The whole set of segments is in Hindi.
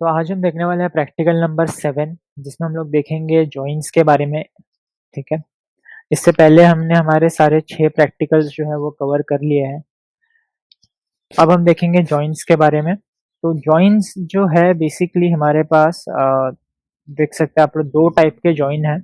तो आज हम देखने वाले हैं प्रैक्टिकल नंबर 7 जिसमें हम लोग देखेंगे जॉइंट्स के बारे में। ठीक है। इससे पहले हमने हमारे सारे 6 प्रैक्टिकल्स जो है वो कवर कर लिए हैं। अब हम देखेंगे जॉइंट्स के बारे में। तो जॉइंट्स जो है बेसिकली हमारे पास देख सकते हैं आप लोग 2 टाइप के जॉइन हैं।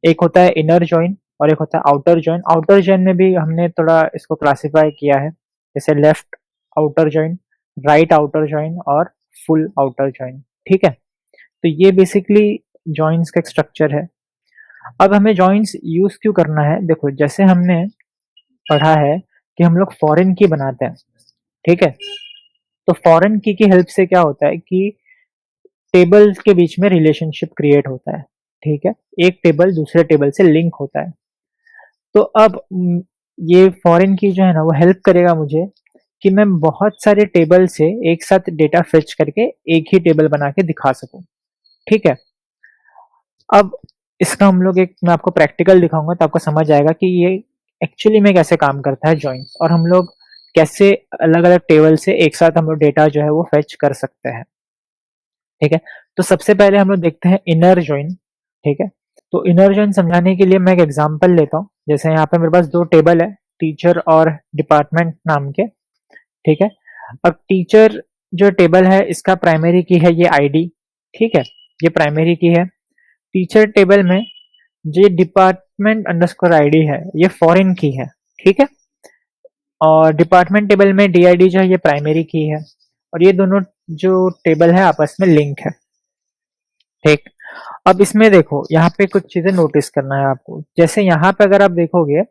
एक होता है इनर जॉइन और एक होता है आउटर जॉइन। आउटर जॉइन में भी हमने थोड़ा इसको क्लासिफाई किया है, जैसे left outer join, right outer join और फुल आउटर जॉइन। ठीक है। तो ये बेसिकली जॉइंट्स का एक स्ट्रक्चर है। अब हमें जॉइंट्स यूज क्यों करना है, देखो जैसे हमने पढ़ा है कि हम लोग फॉरेन की बनाते हैं। ठीक है। तो फॉरेन की हेल्प से क्या होता है कि टेबल्स के बीच में रिलेशनशिप क्रिएट होता है। ठीक है। एक टेबल दूसरे टेबल से लिंक होता है। तो अब ये फॉरेन की जो है ना वो हेल्प करेगा मुझे कि मैं बहुत सारे टेबल से एक साथ डेटा फेच करके एक ही टेबल बना के दिखा सकूं। ठीक है। अब इसका हम लोग एक मैं आपको प्रैक्टिकल दिखाऊंगा तो आपको समझ आएगा कि ये एक्चुअली में कैसे काम करता है जॉइंट्स, और हम लोग कैसे अलग अलग टेबल से एक साथ हम लोग डेटा जो है वो फेच कर सकते हैं। ठीक है। तो सबसे पहले हम लोग देखते हैं इनर जॉइन। ठीक है। तो इनर जॉइन समझाने के लिए मैं एक एग्जांपल लेता हूँ। जैसे यहाँ पे मेरे पास 2 टेबल है, टीचर और डिपार्टमेंट नाम के। ठीक है। अब टीचर जो टेबल है इसका प्राइमरी की है ये आईडी। ठीक है। ये प्राइमरी की है। टीचर टेबल में जो डिपार्टमेंट अंडरस्कोर आईडी है ये फॉरेन की है। ठीक है। और डिपार्टमेंट टेबल में डीआईडी जो है ये प्राइमरी की है, और ये दोनों जो टेबल है आपस में लिंक है। ठीक। अब इसमें देखो यहाँ पे कुछ चीजें नोटिस करना है आपको। जैसे यहाँ पे अगर आप देखोगे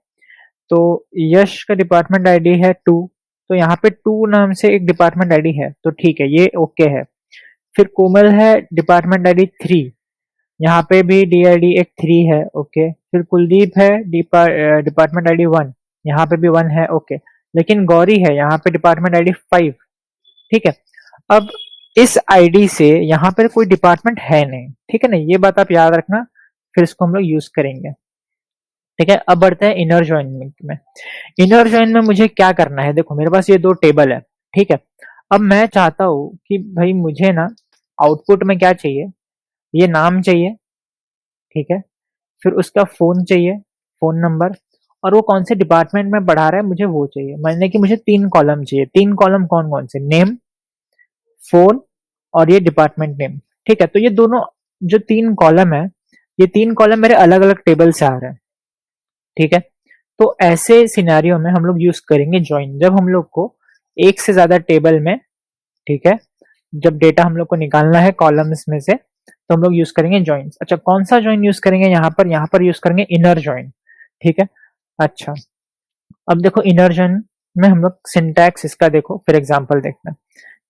तो यश का डिपार्टमेंट आईडी है 2, तो यहाँ पे 2 नाम से एक डिपार्टमेंट आईडी है, तो ठीक है ये ओके है। फिर कोमल है डिपार्टमेंट आईडी 3, यहाँ पे भी डीआईडी एक 3 है, ओके। फिर कुलदीप है डिपार्टमेंट आईडी 1, यहाँ पे भी 1 है, ओके। लेकिन गौरी है यहाँ पे डिपार्टमेंट आईडी 5। ठीक है। अब इस आईडी से यहाँ पर कोई डिपार्टमेंट है नहीं, ठीक है ना, ये बात आप याद रखना, फिर इसको हम लोग यूज करेंगे। ठीक है। अब बढ़ते हैं इनर जॉइन में। इनर जॉइन में मुझे क्या करना है, देखो मेरे पास ये 2 टेबल है। ठीक है। अब मैं चाहता हूं कि भाई मुझे ना आउटपुट में क्या चाहिए, ये नाम चाहिए। ठीक है। फिर उसका फोन चाहिए, फोन नंबर, और वो कौन से डिपार्टमेंट में पढ़ा रहा है मुझे वो चाहिए। मानने कि मुझे 3 कॉलम चाहिए। 3 कॉलम कौन कौन से, नेम, फोन और ये डिपार्टमेंट नेम। ठीक है। तो ये दोनों जो 3 कॉलम है, ये 3 कॉलम मेरे अलग अलग टेबल से आ रहे हैं। ठीक है। तो ऐसे सिनेरियो में हम लोग यूज करेंगे ज्वाइन, जब हम लोग को एक से ज्यादा टेबल में, ठीक है, जब डेटा हम लोग को निकालना है कॉलम्स में से, तो हम लोग यूज करेंगे ज्वाइन। अच्छा, कौन सा ज्वाइन यूज करेंगे यहाँ पर यूज करेंगे इनर ज्वाइन। ठीक है। अच्छा, अब देखो इनर ज्वाइन में हम लोग सिंटैक्स इसका देखो, फिर एग्जांपल देखते हैं।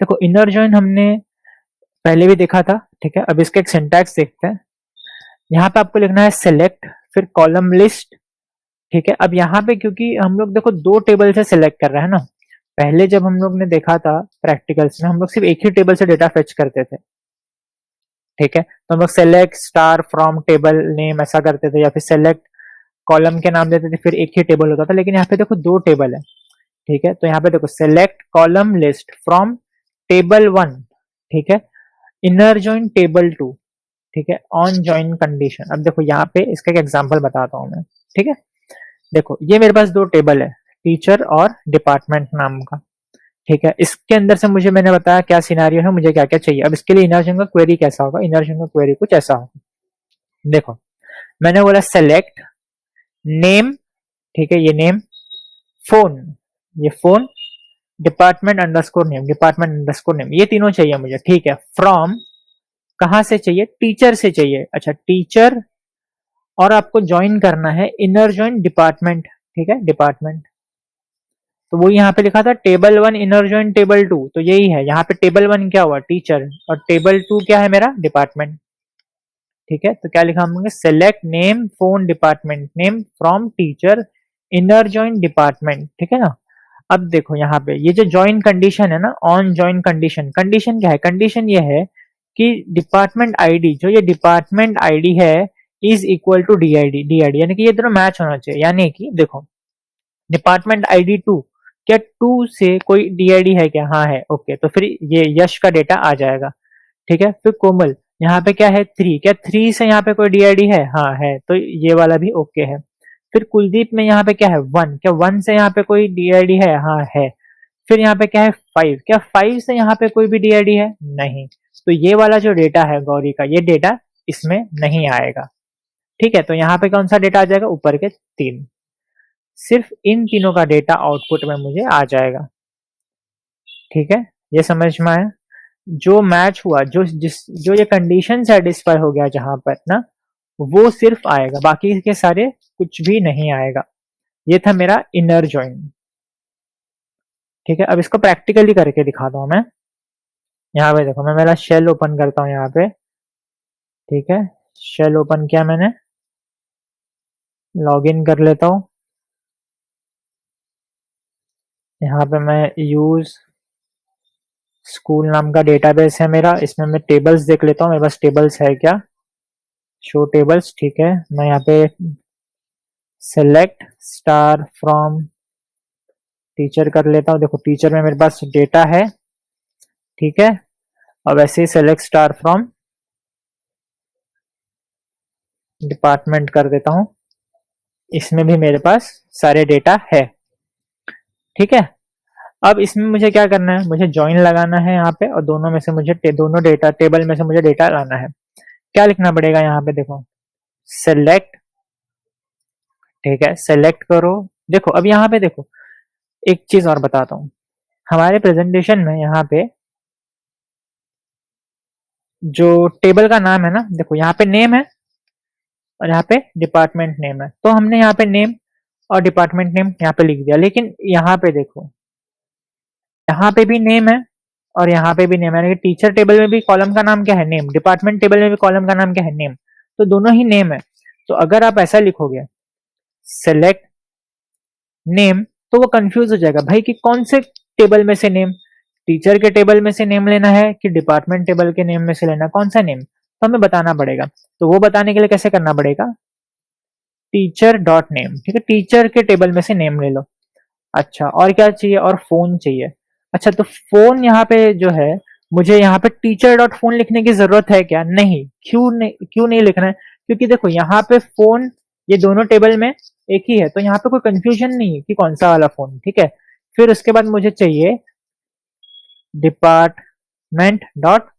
देखो इनर ज्वाइन हमने पहले भी देखा था। ठीक है। अब इसका एक सिंटैक्स देखते हैं। यहाँ पे आपको लिखना है सेलेक्ट, फिर कॉलम लिस्ट। ठीक है। अब यहाँ पे क्योंकि हम लोग देखो 2 टेबल से सिलेक्ट कर रहे हैं ना, पहले जब हम लोग ने देखा था प्रैक्टिकल्स में हम लोग सिर्फ एक ही टेबल से डेटा फेच करते थे। ठीक है। तो हम लोग select star from table name ऐसा करते थे, या फिर सेलेक्ट कॉलम के नाम देते थे, फिर एक ही टेबल होता था। लेकिन यहाँ पे देखो 2 टेबल है। ठीक है। तो यहाँ पे देखो select column list from table 1। ठीक है। Inner join table 2। ठीक है। On join condition. अब देखो यहाँ पे इसका एक एग्जाम्पल बताता हूँ मैं। ठीक है। देखो ये मेरे पास 2 टेबल है, टीचर और डिपार्टमेंट नाम का। ठीक है। इसके अंदर से मुझे मैंने बताया क्या सिनेरियो है, मुझे क्या क्या चाहिए। अब इसके लिए इनर का क्वेरी कैसा होगा, इनर का क्वेरी कुछ ऐसा होगा। देखो मैंने बोला सेलेक्ट नेम, ठीक है, ये नेम, फोन, ये phone, department underscore name, department underscore name, ये तीनों चाहिए मुझे। ठीक है। फ्रॉम कहां से चाहिए, टीचर से चाहिए। अच्छा टीचर, और आपको ज्वाइन करना है इनर ज्वाइन डिपार्टमेंट। ठीक है, डिपार्टमेंट। तो वो यहाँ पे लिखा था टेबल 1 इनर ज्वाइन टेबल 2, तो यही है। यहाँ पे टेबल 1 क्या हुआ, टीचर, और टेबल 2 क्या है मेरा, डिपार्टमेंट। ठीक है। तो क्या लिखा हम लोग, select name phone department name from teacher inner join department. ठीक है ना। अब देखो यहाँ पे ये जो ज्वाइन कंडीशन है ना, ऑन ज्वाइन कंडीशन, कंडीशन क्या है, कंडीशन ये है कि डिपार्टमेंट आईडी, जो ये डिपार्टमेंट आईडी है, is equal to DID, DID यानी कि ये दोनों मैच होना चाहिए। यानी कि देखो डिपार्टमेंट आईडी 2, क्या 2 से कोई डीआईडी है क्या, हाँ है, ओके। तो फिर ये यश का डेटा आ जाएगा। ठीक है। फिर कोमल, यहाँ पे क्या है 3, क्या 3 से यहाँ पे कोई डीआईडी है? हाँ है, तो ये वाला भी ओके है। फिर कुलदीप में यहाँ पे क्या है 1, क्या 1 से यहाँ पे कोई डीआईडी है? हाँ है। फिर यहाँ पे क्या है 5, क्या 5 से यहाँ पे कोई भी डीआईडी है? नहीं। तो ये वाला जो डेटा है गौरी का, ये डेटा इसमें नहीं आएगा। ठीक है, तो यहाँ पे कौन सा डेटा आ जाएगा? ऊपर के 3। सिर्फ इन तीनों का डेटा आउटपुट में मुझे आ जाएगा। ठीक है, ये समझ में आया? जो मैच हुआ, जो ये कंडीशन सेटिस्फाई हो गया जहां पर ना, वो सिर्फ आएगा, बाकी के सारे कुछ भी नहीं आएगा। ये था मेरा इनर जॉइन। ठीक है, अब इसको प्रैक्टिकली करके दिखाता हूं मैं। यहाँ पे देखो, मैं मेरा शेल ओपन करता हूँ यहाँ पे। ठीक है, शेल ओपन किया मैंने, लॉगिन कर लेता हूँ। यहाँ पे मैं यूज स्कूल नाम का डेटाबेस है मेरा, इसमें मैं टेबल्स देख लेता हूँ मेरे पास टेबल्स है क्या। शो टेबल्स, ठीक है। मैं यहाँ पे सेलेक्ट स्टार फ्रॉम टीचर कर लेता हूँ। देखो टीचर में मेरे पास डेटा है। ठीक है, अब ऐसे ही सेलेक्ट स्टार फ्रॉम डिपार्टमेंट कर देता हूँ। इसमें भी मेरे पास सारे डेटा है। ठीक है, अब इसमें मुझे क्या करना है? मुझे ज्वाइन लगाना है यहाँ पे, और दोनों में से मुझे दोनों डेटा टेबल में से मुझे डेटा लाना है। क्या लिखना पड़ेगा यहाँ पे? देखो सेलेक्ट, ठीक है, सेलेक्ट करो। देखो अब यहाँ पे देखो, एक चीज और बताता हूँ। हमारे प्रेजेंटेशन में यहाँ पे जो टेबल का नाम है ना, देखो यहाँ पे नेम है और यहाँ पे डिपार्टमेंट नेम है। तो हमने यहाँ पे नेम और डिपार्टमेंट नेम यहाँ पे लिख दिया, लेकिन यहाँ पे देखो, यहाँ पे भी नेम है और यहाँ पे भी नेम है। टीचर टेबल में भी कॉलम का नाम क्या है? नेम। डिपार्टमेंट टेबल में भी कॉलम का नाम क्या है? नेम। तो दोनों ही नेम है। तो अगर आप ऐसा लिखोगे सेलेक्ट नेम, तो वो कंफ्यूज हो जाएगा भाई कि कौन से टेबल में से नेम, टीचर के टेबल में से नेम लेना है कि डिपार्टमेंट टेबल के नेम में से लेना, कौन सा नेम? तो हमें बताना पड़ेगा। तो वो बताने के लिए कैसे करना पड़ेगा? Teacher dot name. ठीक है, टीचर के टेबल में से नेम ले लो। अच्छा, और क्या चाहिए? और फोन चाहिए। अच्छा, तो फोन यहाँ पे जो है, मुझे यहाँ पे टीचर डॉट फोन लिखने की जरूरत है क्या? नहीं। क्यों नहीं लिखना है? क्योंकि देखो यहाँ पे फोन, ये दोनों टेबल में एक ही है, तो यहाँ पे कोई कंफ्यूजन नहीं है कि कौन सा वाला फोन। ठीक है, फिर उसके बाद मुझे चाहिए डिपार्टमेंट डॉट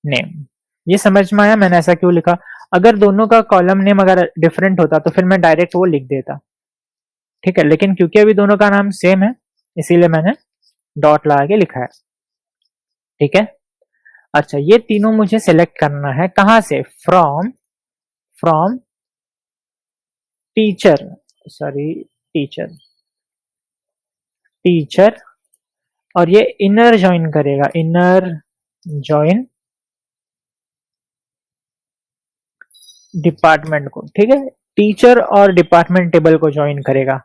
नेम। ये समझ में आया मैंने ऐसा क्यों लिखा? अगर दोनों का कॉलम नेम अगर डिफरेंट होता तो फिर मैं डायरेक्ट वो लिख देता। ठीक है, लेकिन क्योंकि अभी दोनों का नाम सेम है, इसीलिए मैंने डॉट लगा के लिखा है। ठीक है, अच्छा, ये तीनों मुझे सेलेक्ट करना है कहां से? फ्रॉम टीचर, सॉरी टीचर, और ये इनर ज्वाइन करेगा, इनर ज्वाइन डिपार्टमेंट को। ठीक है, टीचर और डिपार्टमेंट टेबल को ज्वाइन करेगा।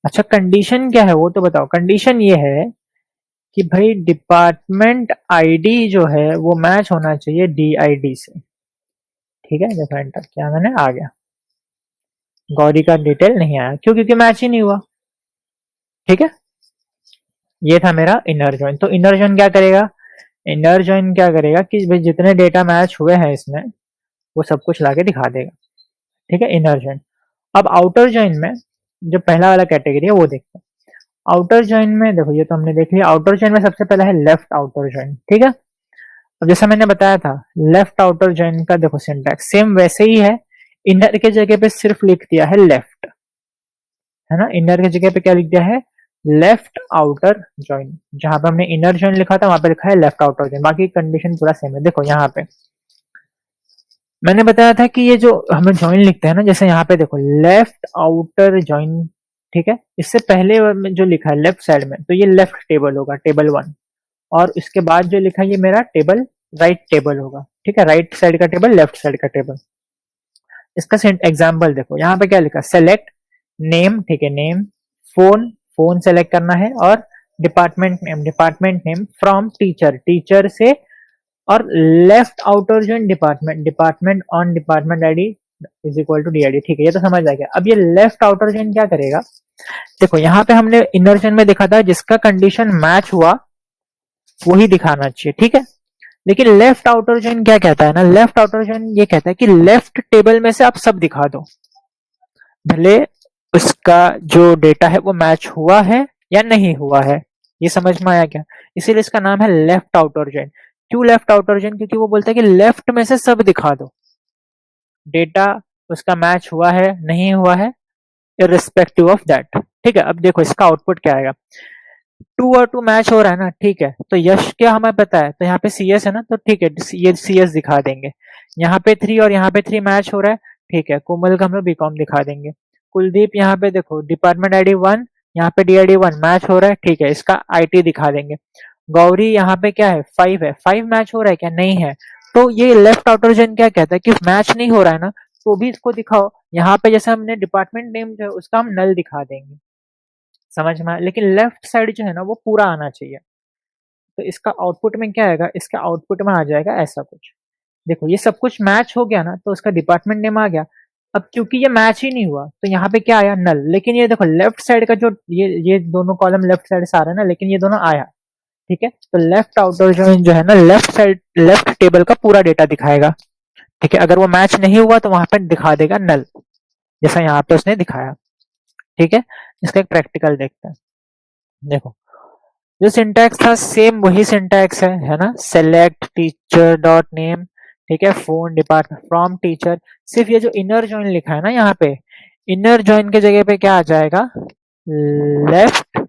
अच्छा, कंडीशन क्या है वो तो बताओ। कंडीशन ये है कि भाई डिपार्टमेंट आईडी जो है वो मैच होना चाहिए डीआईडी से। ठीक है, देखो एंटर किया मैंने, आ गया। गौरी का डिटेल नहीं आया, क्यों? क्योंकि मैच ही नहीं हुआ। ठीक है, ये था मेरा इनर जॉइन। तो इनर जॉइन क्या करेगा? इनर जॉइन क्या करेगा कि भाई जितने डेटा मैच हुए हैं इसमें, वो सब कुछ लाके दिखा देगा। ठीक है, इनर जॉइन। अब आउटर जॉइन में जो पहला वाला कैटेगरी है वो देखते हैं। आउटर जॉइन में देखो, ये तो हमने देख लिया। आउटर जॉइन में सबसे पहला है लेफ्ट आउटर जॉइन। ठीक है, अब जैसा मैंने बताया था, लेफ्ट आउटर जॉइन का देखो सिंटैक्स सेम वैसे ही है। इनर के जगह पे सिर्फ लिख दिया है लेफ्ट, है ना। इनर की जगह पे क्या लिख दिया है? Left outer join. जहां पे हमने इनर जॉइन लिखा था वहां पे लिखा है लेफ्ट आउटर जॉइन। बाकी कंडीशन पूरा सेम है। देखो यहाँ पे मैंने बताया था कि ये जो हम जॉइन लिखते हैं ना, जैसे यहाँ पे देखो लेफ्ट आउटर जॉइन। ठीक है, इससे पहले में जो लिखा है लेफ्ट साइड में, तो ये लेफ्ट टेबल होगा, टेबल 1। और इसके बाद जो लिखा है ये मेरा टेबल राइट टेबल होगा। ठीक है, राइट साइड का टेबल, लेफ्ट साइड का टेबल। इसका एग्जाम्पल देखो, यहाँ पे क्या लिखा? Select name. ठीक है, नेम। फोन सेलेक्ट करना है, और department name from teacher, teacher से, और left outer join department on department ID is equal to DID. ठीक है, ये तो समझ आ गया। अब ये लेफ्ट आउटर जॉइन क्या करेगा? देखो यहाँ पे हमने इनर जॉइन में देखा था जिसका कंडीशन मैच हुआ वही दिखाना चाहिए। ठीक है, लेकिन लेफ्ट आउटर जॉइन क्या कहता है ना, लेफ्ट आउटर जॉइन ये कहता है कि लेफ्ट टेबल में से आप सब दिखा दो, भले उसका जो डेटा है वो मैच हुआ है या नहीं हुआ है। ये समझ में आया क्या? इसीलिए इसका नाम है लेफ्ट आउटर जॉइन। क्यों लेफ्ट आउटर जॉइन? क्योंकि वो बोलता है कि लेफ्ट में से सब दिखा दो, डेटा उसका मैच हुआ है नहीं हुआ है, इररिस्पेक्टिव ऑफ दैट। ठीक है, अब देखो इसका आउटपुट क्या आएगा। 2 और 2 मैच हो रहा है ना, ठीक है, तो यश क्या हमें पता है, तो यहाँ पे सी एस है ना, तो ठीक है ये सी एस दिखा देंगे। यहाँ पे 3 और यहाँ पे 3 मैच हो रहा है, ठीक है, कोमल का हम लोग बीकॉम दिखा देंगे। कुलदीप यहाँ पे देखो डिपार्टमेंट आईडी 1, यहाँ पे डीआईडी 1 मैच हो रहा है, ठीक है, इसका आईटी दिखा देंगे। गौरी यहाँ पे क्या है, 5 है, 5 मैच हो रहा है क्या, नहीं है, तो ये लेफ्ट आउटर जॉइन क्या कहता है कि मैच नहीं हो रहा है ना, तो भी इसको दिखाओ। यहाँ पे जैसे हमने डिपार्टमेंट नेम जो है उसका हम नल दिखा देंगे, समझ में आया? लेकिन लेफ्ट साइड जो है ना वो पूरा आना चाहिए। तो इसका आउटपुट में क्या आएगा, इसका आउटपुट में आ जाएगा ऐसा कुछ। देखो ये सब कुछ मैच हो गया ना, तो उसका डिपार्टमेंट नेम आ गया। अब क्योंकि ये मैच ही नहीं हुआ तो यहाँ पे क्या आया, नल। लेकिन ये देखो लेफ्ट साइड का जो ये दोनों कॉलम लेफ्ट साइड से आ रहा है ना, लेकिन ये दोनों आया, ठीक है, तो लेफ्ट आउटर जो है ना लेफ्ट साइड लेफ्ट टेबल का पूरा डेटा दिखाएगा। ठीक है, अगर वो मैच नहीं हुआ तो वहां पर दिखा देगा नल, जैसा यहाँ पे उसने दिखाया। ठीक है, इसका एक प्रैक्टिकल देखते हैं। देखो जो सिंटैक्स था सेम वही सिंटैक्स है ना, सेलेक्ट टीचर डॉट नेम, ठीक है, फोन डिपार्टमेंट फ्रॉम टीचर। सिर्फ ये जो इनर जॉइन लिखा है ना यहाँ पे, इनर जॉइन के जगह पे क्या आ जाएगा, लेफ्ट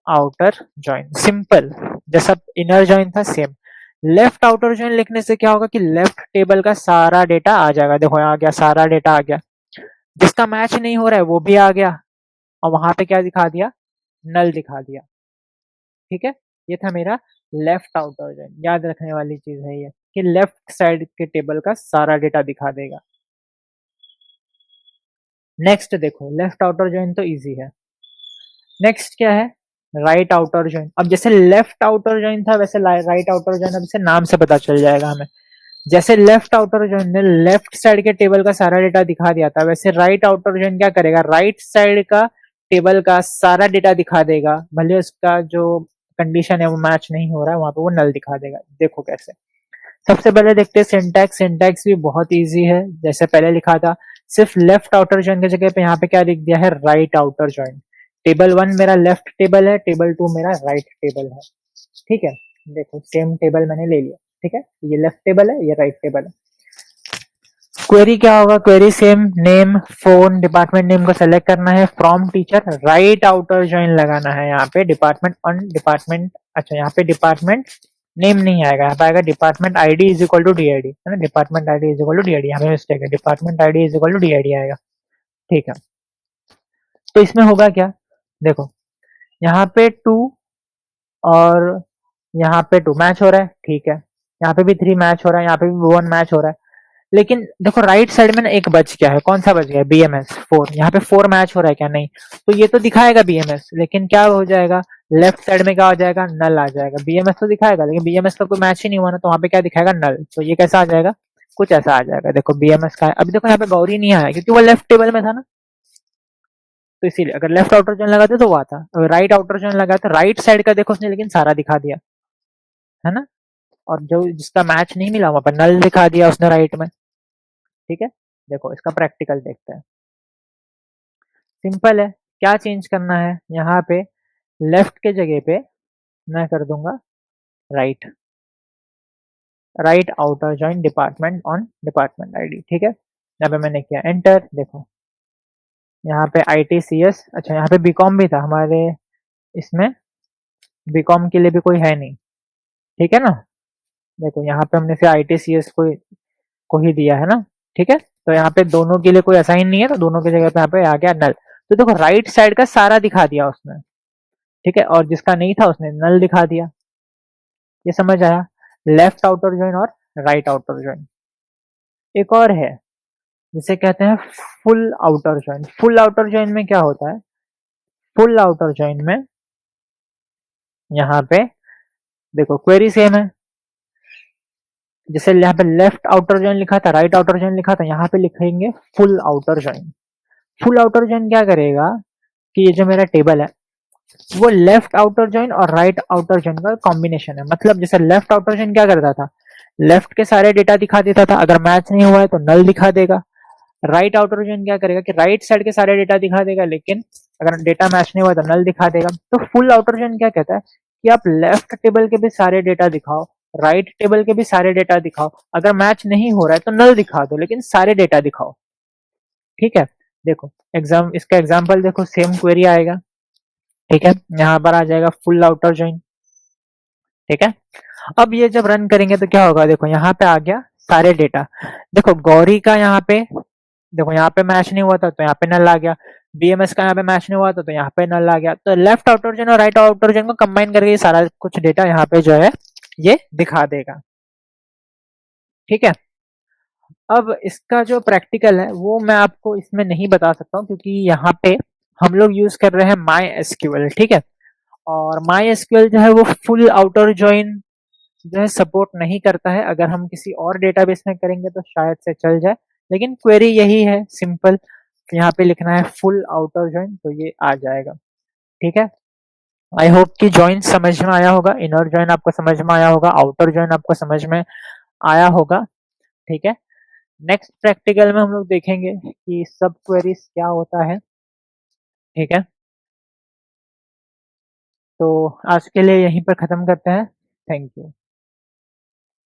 आउटर जॉइन, सिंपल, जैसा इनर जॉइन था सेम। लेफ्ट आउटर जॉइन लिखने से क्या होगा कि लेफ्ट टेबल का सारा डेटा आ जाएगा। देखो आ गया, सारा डेटा आ गया, जिसका मैच नहीं हो रहा है वो भी आ गया, और वहां पे क्या दिखा दिया, नल दिखा दिया। ठीक है, ये था मेरा लेफ्ट आउटर जॉइन। याद रखने वाली चीज है ये कि लेफ्ट साइड के टेबल का सारा डेटा दिखा देगा। नेक्स्ट देखो, लेफ्ट आउटर जॉइन तो इजी है। नेक्स्ट क्या है, राइट आउटर जॉइन। अब जैसे लेफ्ट आउटर जॉइन था वैसे राइट आउटर जॉइन, अब इसे नाम से पता चल जाएगा हमें। जैसे लेफ्ट आउटर जॉइन ने लेफ्ट साइड के टेबल का सारा डेटा दिखा दिया था, वैसे राइट आउटर जॉइन क्या करेगा, राइट साइड का टेबल का सारा डेटा दिखा देगा, भले उसका जो कंडीशन है वो मैच नहीं हो रहा है, वहां पे वो नल दिखा देगा। देखो कैसे, सबसे पहले देखते हैं सिंटैक्स। सिंटैक्स भी बहुत इजी है, जैसे पहले लिखा था, सिर्फ लेफ्ट आउटर जॉइन की जगह पे यहाँ पे क्या लिख दिया है, राइट आउटर जॉइन। टेबल 1 मेरा लेफ्ट टेबल है, टेबल 2 मेरा राइट टेबल है। ठीक है, देखो सेम टेबल मैंने ले लिया, ठीक है, ये लेफ्ट टेबल है, ये राइट टेबल है। क्वेरी क्या होगा, query same, name phone department name को सेलेक्ट करना है, from teacher right outer join लगाना है यहाँ पे, डिपार्टमेंट ऑन डिपार्टमेंट, अच्छा यहाँ पे डिपार्टमेंट नेम नहीं आएगा, यहाँ पे आएगा department ID is equal to DID, है ना, department ID is equal to DID, यहाँ पे मिस्टेक है, department ID is equal to DID आएगा। ठीक है, तो इसमें होगा क्या, देखो यहाँ पे 2 और यहाँ पे 2 मैच हो रहा है, ठीक है, यहाँ पे भी 3 मैच हो रहा है, यहाँ पे भी 1 मैच हो रहा है। लेकिन देखो राइट साइड में ना एक बच गया है, कौन सा बच गया है, बीएमएस 4, यहाँ पे 4 मैच हो रहा है क्या, नहीं, तो ये तो दिखाएगा बीएमएस, लेकिन क्या हो जाएगा, लेफ्ट साइड में क्या हो जाएगा, नल आ जाएगा। बीएमएस तो दिखाएगा लेकिन बीएमएस का कोई मैच ही नहीं हुआ ना, तो वहां पे क्या दिखाएगा, नल। तो ये कैसा आ जाएगा, कुछ ऐसा आ जाएगा। देखो बीएमएस का है, अभी देखो यहाँ पे गौरी नहीं आया क्योंकि वो लेफ्ट टेबल में था ना, तो इसीलिए अगर लेफ्ट आउटर जॉइन लगाते तो वो आता, अगर राइट आउटर जॉइन लगा तो राइट साइड का देखो उसने लेकिन सारा दिखा दिया, है ना, और जो जिसका मैच नहीं मिला वहां पर नल दिखा दिया उसने राइट में। ठीक है, देखो इसका प्रैक्टिकल देखते हैं। सिंपल है, क्या चेंज करना है, यहाँ पे लेफ्ट के जगह पे मैं कर दूंगा right, right outer join department on department ID. ठीक है, यहाँ पे मैंने किया एंटर, देखो यहाँ पे ITCS, अच्छा यहाँ पे बीकॉम भी था हमारे, इसमें बीकॉम के लिए भी कोई है नहीं, ठीक है ना, देखो यहाँ पे हमने फिर ITCS को ही दिया है ना। ठीक है, तो यहाँ पे दोनों के लिए कोई असाइन नहीं है, तो दोनों की जगह पे यहाँ पे आ गया नल। तो देखो राइट साइड का सारा दिखा दिया उसने, ठीक है, और जिसका नहीं था उसने नल दिखा दिया। ये समझ आया, लेफ्ट आउटर जॉइन और राइट आउटर जॉइन। एक और है जिसे कहते हैं full outer join. Full outer join में क्या होता है, फुल आउटर जॉइन में यहाँ पे देखो क्वेरी सेम है, जैसे यहाँ पे लेफ्ट आउटर जॉइन लिखा था, राइट आउटर जॉइन लिखा था, यहाँ पे लिखेंगे full outer join. Full outer join क्या करेगा कि ये जो मेरा टेबल है वो लेफ्ट आउटर जॉइन और राइट आउटर जॉइन का कॉम्बिनेशन है। मतलब जैसे लेफ्ट आउटर जॉइन क्या करता था, लेफ्ट के सारे डेटा दिखा देता था, अगर मैच नहीं हुआ है तो नल दिखा देगा। राइट आउटर जॉइन क्या करेगा कि राइट साइड के सारे डेटा दिखा देगा, लेकिन अगर डेटा मैच नहीं हुआ तो नल दिखा देगा। तो फुल आउटर जॉइन क्या कहता है कि आप लेफ्ट टेबल के भी सारे डेटा दिखाओ, राइट टेबल के भी सारे डेटा दिखाओ, अगर मैच नहीं हो रहा है तो नल दिखा दो, लेकिन सारे डेटा दिखाओ। ठीक है, देखो इसका एग्जाम्पल देखो, सेम क्वेरी आएगा। ठीक है, यहाँ पर आ जाएगा फुल आउटर जॉइन। ठीक है, अब ये जब रन करेंगे तो क्या होगा, देखो यहाँ पे आ गया सारे डेटा। देखो गौरी का यहाँ पे, देखो यहाँ पे मैच नहीं हुआ था तो यहाँ पे नल आ गया। बीएमएस का यहाँ पे मैच नहीं हुआ था तो यहाँ पे नल आ गया। तो लेफ्ट आउटर जॉइन और राइट आउटर जॉइन को कंबाइन करके ये सारा कुछ डेटा यहाँ पे जो है ये दिखा देगा। ठीक है, अब इसका जो प्रैक्टिकल है वो मैं आपको इसमें नहीं बता सकता हूँ, क्योंकि यहाँ पे हम लोग यूज कर रहे हैं माई एसक्यूएल। ठीक है, और माई एसक्यूएल जो है वो फुल आउटर जॉइन जो है सपोर्ट नहीं करता है। अगर हम किसी और डेटाबेस में करेंगे तो शायद से चल जाए, लेकिन क्वेरी यही है सिंपल, यहाँ पे लिखना है फुल आउटर जॉइन तो ये आ जाएगा। ठीक है, आई होप कि जॉइन समझ में आया होगा, इनर जॉइन आपको समझ में आया होगा, आउटर जॉइन आपको समझ में आया होगा। ठीक है, नेक्स्ट प्रैक्टिकल में हम लोग देखेंगे कि सब क्वेरीज क्या होता है। ठीक है, तो आज के लिए यहीं पर खत्म करते हैं। Thank you.